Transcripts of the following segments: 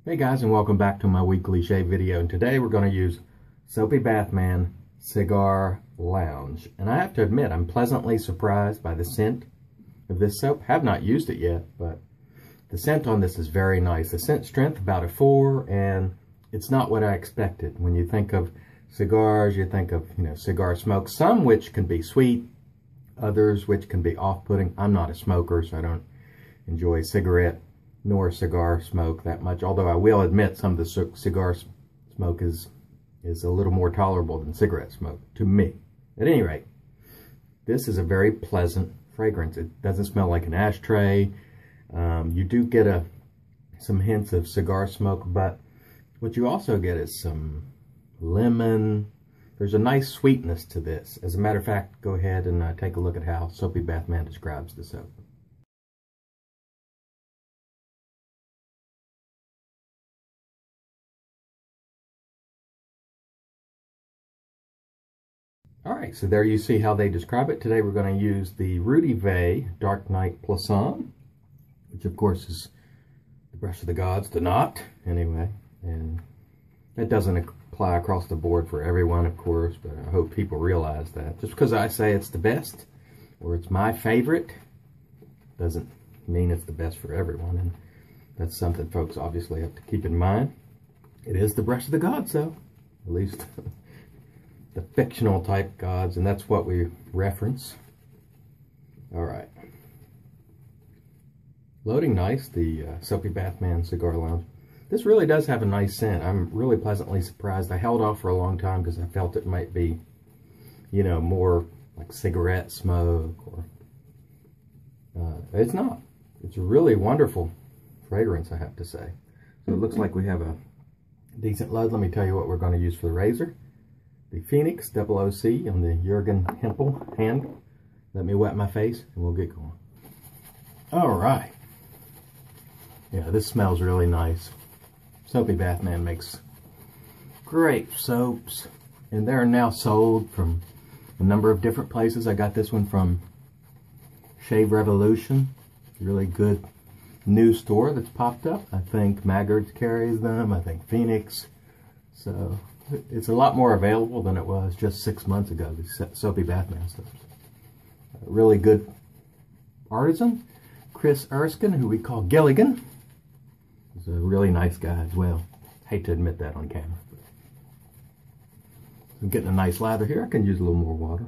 Hey guys, and welcome back to my weekly shave video. And today we're going to use Soapy Bathman Cigar Lounge. And I have to admit, I'm pleasantly surprised by the scent of this soap. Have not used it yet, but the scent on this is very nice. The scent strength about a 4, and it's not what I expected. When you think of cigars, you think of, cigar smoke. Some which can be sweet, others which can be off-putting. I'm not a smoker, so I don't enjoy cigarette nor cigar smoke that much, although I will admit some of the cigar smoke is a little more tolerable than cigarette smoke to me. At any rate, this is a very pleasant fragrance. It doesn't smell like an ashtray. You do get some hints of cigar smoke, but what you also get is some lemon. There's a nice sweetness to this. As a matter of fact, go ahead and take a look at how Soapy Bathman describes the soap. Alright, so there you see how they describe it. Today we're going to use the Rudy Vey Dark Night Poisson, which of course is the brush of the gods, the knot, anyway. And that doesn't apply across the board for everyone, of course, but I hope people realize that. Just because I say it's the best, or it's my favorite, doesn't mean it's the best for everyone. And that's something folks obviously have to keep in mind. It is the brush of the gods, though, at least the fictional type gods, and that's what we reference. All right. Loading nice, the Soapy Bathman Cigar Lounge. This really does have a nice scent. I'm really pleasantly surprised. I held off for a long time because I felt it might be, more like cigarette smoke, or it's not. It's a really wonderful fragrance, I have to say. So it looks like we have a decent load. Let me tell you what we're going to use for the razor. The Phoenix OOC on the Jurgen Hempel hand. Let me wet my face and we'll get going. All right. Yeah, this smells really nice. Soapy Bathman makes great soaps, and they're now sold from a number of different places. I got this one from Shave Revolution, really good new store that's popped up. I think Maggard's carries them. I think Phoenix. So it's a lot more available than it was just 6 months ago, the Soapy Bathman stuff. Really good artisan, Chris Erskine, who we call Gilligan. He's a really nice guy as well. Hate to admit that on camera. But I'm getting a nice lather here. I can use a little more water.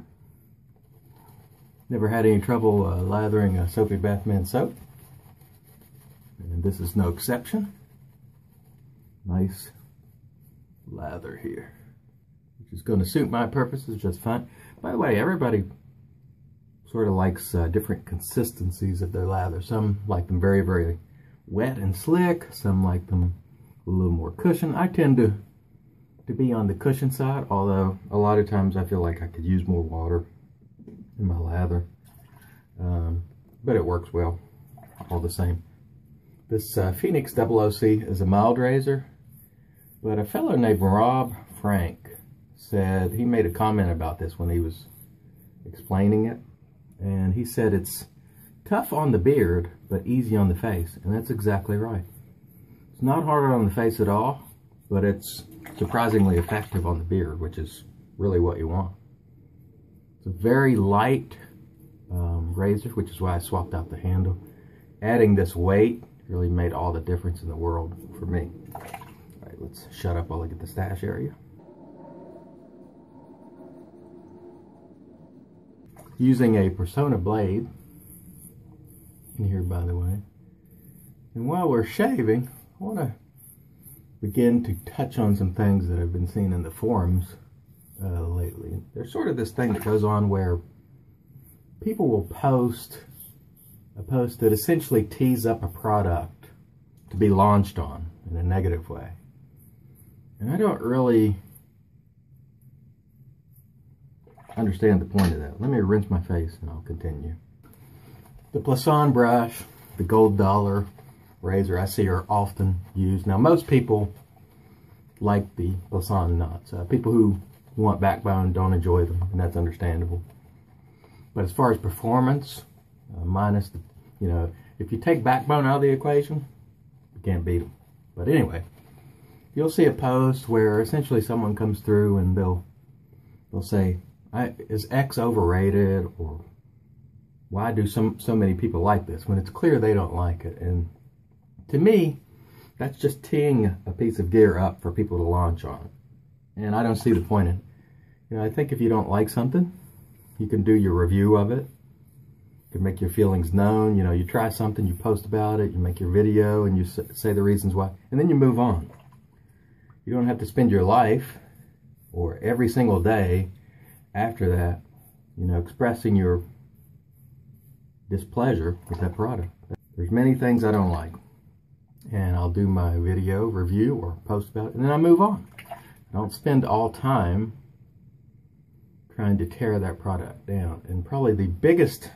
Never had any trouble lathering a Soapy Bathman soap, and this is no exception. Nice lather here, which is going to suit my purposes just fine. By the way, everybody sort of likes different consistencies of their lather. Some like them very, very wet and slick. Some like them a little more cushion. I tend to be on the cushion side, although a lot of times I feel like I could use more water in my lather. But it works well all the same. This Phoenix OOC is a mild razor. But a fellow named Rob Frank said, he made a comment about this when he was explaining it. And he said it's tough on the beard, but easy on the face. And that's exactly right. It's not hard on the face at all, but it's surprisingly effective on the beard, which is really what you want. It's a very light razor, which is why I swapped out the handle. Adding this weight really made all the difference in the world for me. Let's shut up while I get the stash area. Using a Persona blade in here, by the way. And while we're shaving, I want to begin to touch on some things that I've been seeing in the forums lately. There's sort of this thing that goes on where people will post a post that essentially tees up a product to be launched on in a negative way. And I don't really understand the point of that. Let me rinse my face and I'll continue. The Poisson brush, the gold dollar razor I see are often used. Now most people like the Poisson knots. People who want backbone don't enjoy them, and that's understandable. But as far as performance, minus the, if you take backbone out of the equation, you can't beat them. But anyway, you'll see a post where essentially someone comes through and they'll say, is X overrated, or why do so many people like this, when it's clear they don't like it. And to me, that's just teeing a piece of gear up for people to launch on. And I don't see the point in it. You know, I think if you don't like something, you can do your review of it. You can make your feelings known. You know, you try something, you post about it, you make your video, and you say the reasons why, and then you move on. You don't have to spend your life or every single day after that, you know, expressing your displeasure with that product. There's many things I don't like, and I'll do my video review or post about it, and then I move on. I don't spend all time trying to tear that product down. And probably the biggest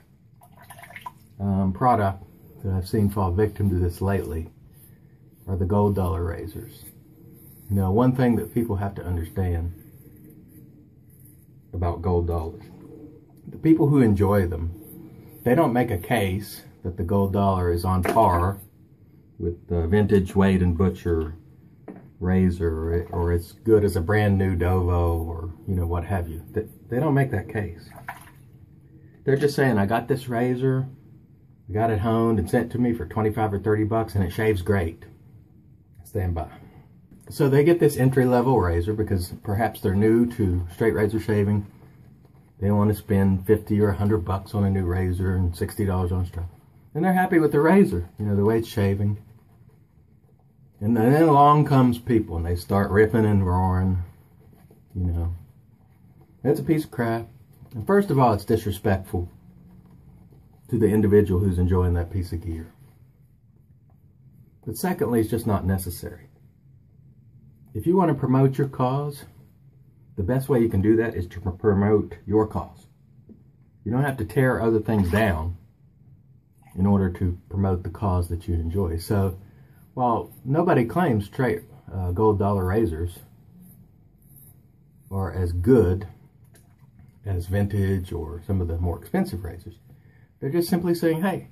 product that I've seen fall victim to this lately are the gold dollar razors. You know, one thing that people have to understand about gold dollars, the people who enjoy them, they don't make a case that the gold dollar is on par with the vintage Wade and Butcher razor, or as good as a brand new Dovo, or, you know, what have you. They don't make that case. They're just saying, I got this razor, I got it honed and sent to me for 25 or 30 bucks, and it shaves great. Stand by. So they get this entry-level razor because perhaps they're new to straight razor shaving. They want to spend 50 or 100 bucks on a new razor and $60 on a strap. And they're happy with the razor, you know, the way it's shaving. And then along comes people, and they start ripping and roaring, you know. It's a piece of crap. And first of all, it's disrespectful to the individual who's enjoying that piece of gear. But secondly, it's just not necessary. If you want to promote your cause, the best way you can do that is to promote your cause. You don't have to tear other things down in order to promote the cause that you enjoy. So, while nobody claims straight gold dollar razors are as good as vintage or some of the more expensive razors, they're just simply saying, hey,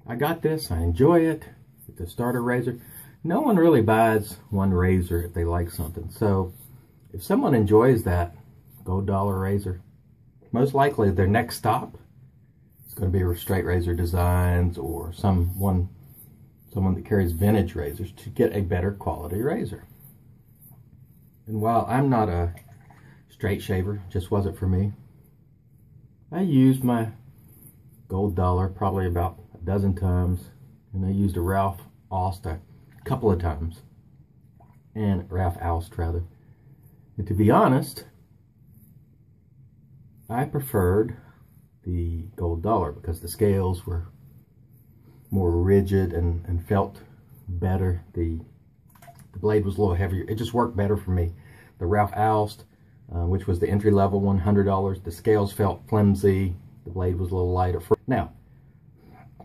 I got this, I enjoy it, it's a starter razor. No one really buys one razor if they like something. So if someone enjoys that gold dollar razor, most likely their next stop is going to be Straight Razor Designs or someone that carries vintage razors to get a better quality razor. And while I'm not a straight shaver, just wasn't for me, I used my gold dollar probably about a dozen times, and I used a Ralph Aust a couple of times, and Ralph Aust rather. And to be honest, I preferred the gold dollar because the scales were more rigid and felt better. The blade was a little heavier. It just worked better for me. The Ralph Aust, which was the entry-level $100, the scales felt flimsy. The blade was a little lighter. Now,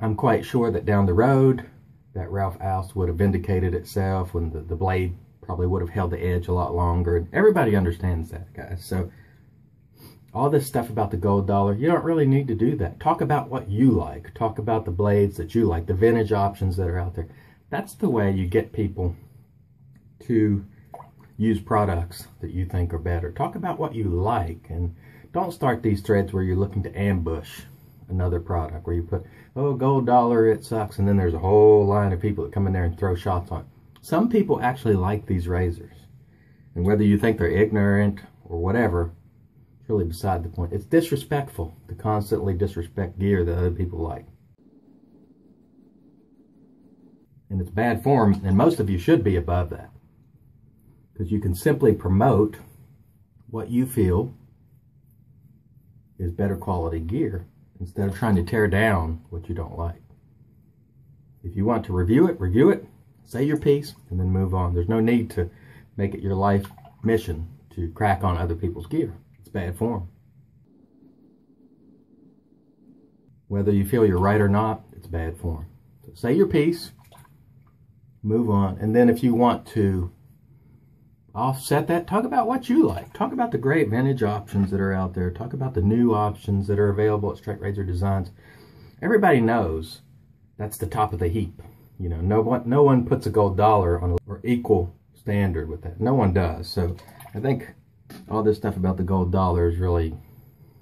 I'm quite sure that down the road, that Ralph Aust would have vindicated itself when the blade probably would have held the edge a lot longer. And everybody understands that, guys. So all this stuff about the gold dollar, you don't really need to do that. Talk about what you like. Talk about the blades that you like, the vintage options that are out there. That's the way you get people to use products that you think are better. Talk about what you like, and don't start these threads where you're looking to ambush another product, where you put, oh, gold dollar, it sucks, and then there's a whole line of people that come in there and throw shots on it. Some people actually like these razors, and whether you think they're ignorant or whatever, really beside the point. It's disrespectful to constantly disrespect gear that other people like. And it's bad form, and most of you should be above that. Because you can simply promote what you feel is better quality gear instead of trying to tear down what you don't like. If you want to review it, say your piece, and then move on. There's no need to make it your life mission to crack on other people's gear. Bad form. Whether you feel you're right or not, it's bad form. So say your piece, move on, and then if you want to offset that, talk about what you like. Talk about the great vintage options that are out there. Talk about the new options that are available at Straight Razor Designs. Everybody knows that's the top of the heap. You know, no one puts a gold dollar on or equal standard with that. No one does. So I think all this stuff about the gold dollar is really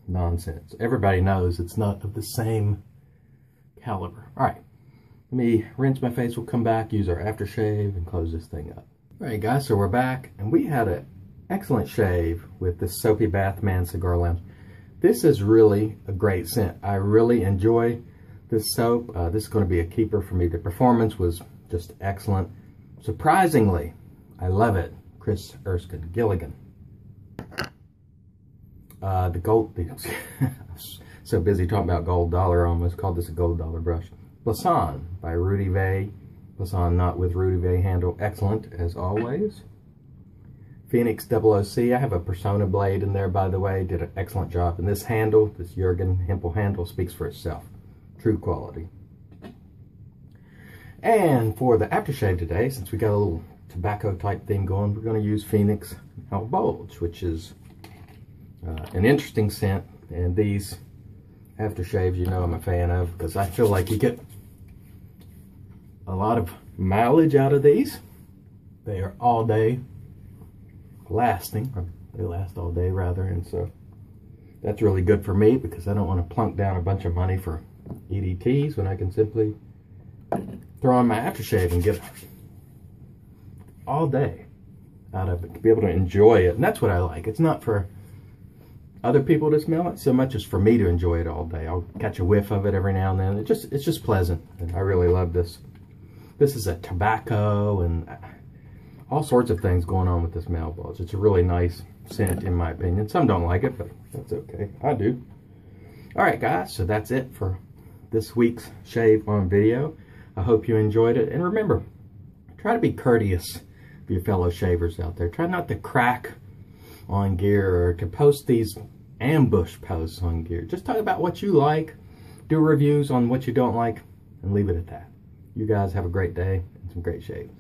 nonsense. Everybody knows it's not of the same caliber. All right, let me rinse my face. We'll come back, use our aftershave, and close this thing up. All right, guys, so we're back, and we had an excellent shave with this Soapy Bathman Cigar Lounge. This is really a great scent. I really enjoy this soap. This is going to be a keeper for me. The performance was just excellent. Surprisingly, I love it. Chris Erskine Gilligan. So busy talking about gold dollar, I almost called this a gold dollar brush. Blason by Rudy Vay. Blason not with Rudy Vay handle. Excellent as always. Phoenix 000C. I have a Persona blade in there, by the way. Did an excellent job. And this handle, this Jurgen Hempel handle, speaks for itself. True quality. And for the aftershave today, since we got a little tobacco type thing going, we're going to use Phoenix Out Bulge, which is an interesting scent. And these aftershaves, you know, I'm a fan of, because I feel like you get a lot of mileage out of these. They are all day lasting, or they last all day rather, and so that's really good for me because I don't want to plunk down a bunch of money for EDTs when I can simply throw on my aftershave and get all day out of it, to be able to enjoy it. And that's what I like. It's not for other people to smell it so much as for me to enjoy it all day. I'll catch a whiff of it every now and then. It's just pleasant, and I really love this. This is a tobacco and all sorts of things going on with this male bulge. It's a really nice scent, in my opinion. Some don't like it, but that's okay. I do. All right, guys, so that's it for this week's Shave On video. I hope you enjoyed it. And remember, try to be courteous to your fellow shavers out there. Try not to crack on gear or to post these ambush posts on gear. Just talk about what you like, do reviews on what you don't like, and leave it at that. You guys have a great day and some great shaves.